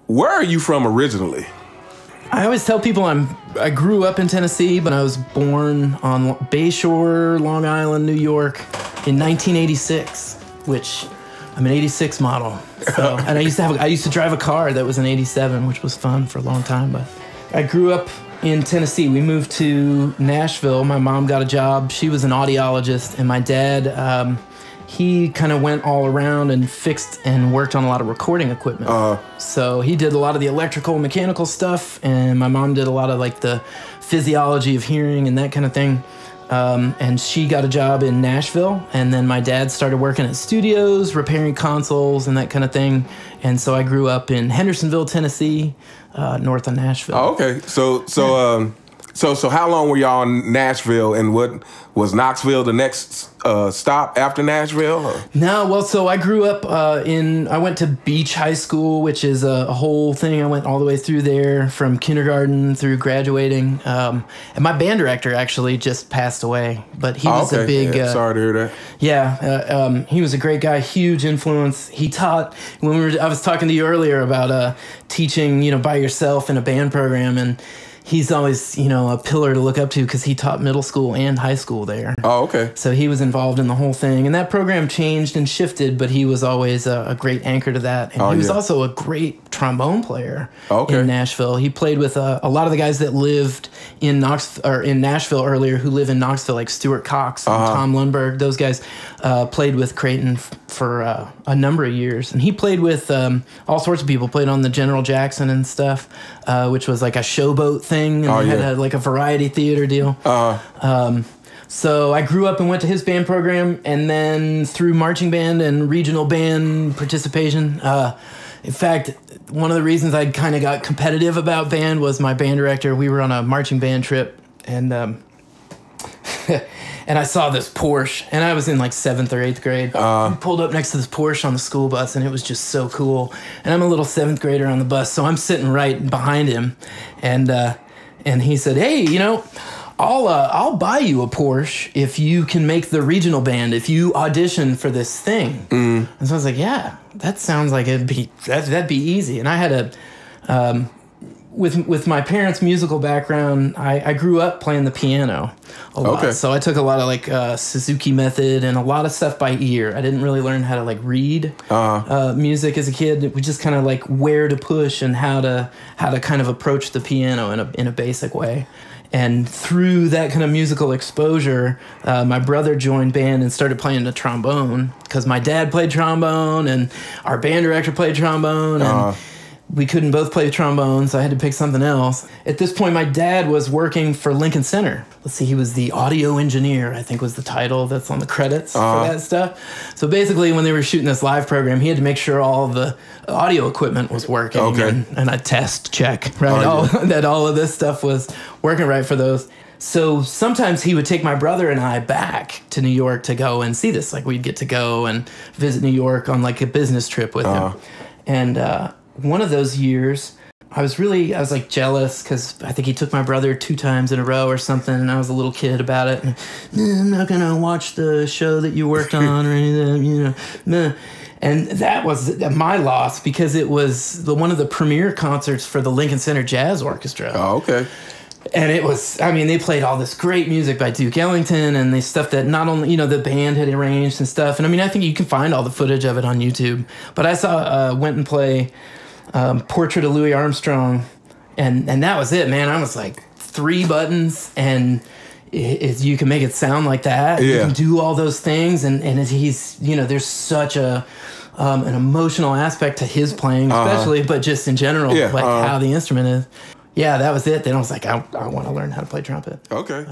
Where are you from originally? I always tell people I grew up in Tennessee, but I was born on Bayshore, Long Island, New York in 1986, which I'm an 86 model. So, and I used to drive a car that was an 87, which was fun for a long time. But I grew up in Tennessee. We moved to Nashville. My mom got a job. She was an audiologist, and my dad, he kind of went all around and fixed and worked on a lot of recording equipment. So he did a lot of the electrical, mechanical stuff, and my mom did a lot of like the physiology of hearing and that kind of thing. And she got a job in Nashville, and then my dad started working at studios, repairing consoles and that kind of thing. And so I grew up in Hendersonville, Tennessee, north of Nashville. Oh, okay. So how long were y'all in Nashville, and what was Knoxville the next stop after Nashville? Or? No, well, so I grew up I went to Beach High School, which is a whole thing. I went all the way through there from kindergarten through graduating. And my band director actually just passed away, but he was a big... sorry to hear that. Yeah, he was a great guy, huge influence. He taught, I was talking to you earlier about teaching, by yourself in a band program, and he's always, a pillar to look up to because he taught middle school and high school there. Oh, okay. So he was involved in the whole thing. And that program changed and shifted, but he was always a great anchor to that. And he was also a great trombone player in Nashville. He played with a lot of the guys that lived in Nashville earlier who live in Knoxville, like Stuart Cox and Tom Lundberg. Those guys played with Creighton for a number of years. And he played with all sorts of people, played on the General Jackson and stuff, which was like a showboat thing. And they had a variety theater deal. So I grew up and went to his band program, and then through marching band and regional band participation. In fact, one of the reasons I kind of got competitive about band was my band director. We were on a marching band trip, and and I saw this Porsche, and I was in like 7th or 8th grade. We pulled up next to this Porsche on the school bus, and it was just so cool. And I'm a little 7th grader on the bus, so I'm sitting right behind him, and he said, "Hey, I'll buy you a Porsche if you can make the regional band, if you audition for this thing." And so I was like, "Yeah, that sounds like that'd be easy." And I had with my parents' musical background, I grew up playing the piano a lot. So I took a lot of Suzuki method and a lot of stuff by ear. I didn't really learn how to read music as a kid. We just kind of where to push and how to kind of approach the piano in a basic way. And through that kind of musical exposure, my brother joined band and started playing the trombone because my dad played trombone and our band director played trombone. And we couldn't both play trombone, so I had to pick something else. At this point, my dad was working for Lincoln Center. Let's see, he was the audio engineer, I think was the title that's on the credits for that stuff. So basically, when they were shooting this live program, he had to make sure all the audio equipment was working. And I test check, right? That all of this stuff was working right for those. So sometimes he would take my brother and I back to New York to go and see this. We'd get to go and visit New York on a business trip with him. And one of those years, I was jealous because I think he took my brother 2 times in a row or something, and I was a little kid about it. And, I'm not going to watch the show that you worked on or anything, And that was my loss because it was one of the premiere concerts for the Lincoln Center Jazz Orchestra. Oh, okay. And it was, they played all this great music by Duke Ellington and the stuff that not only, the band had arranged and stuff. And I think you can find all the footage of it on YouTube. But I went and play Portrait of Louis Armstrong, and that was it, man. I was 3 buttons, and you can make it sound like that. You can do all those things, and he's, there's such an emotional aspect to his playing, especially, but just in general, how the instrument is. Yeah, that was it. Then I was like, I want to learn how to play trumpet. Okay.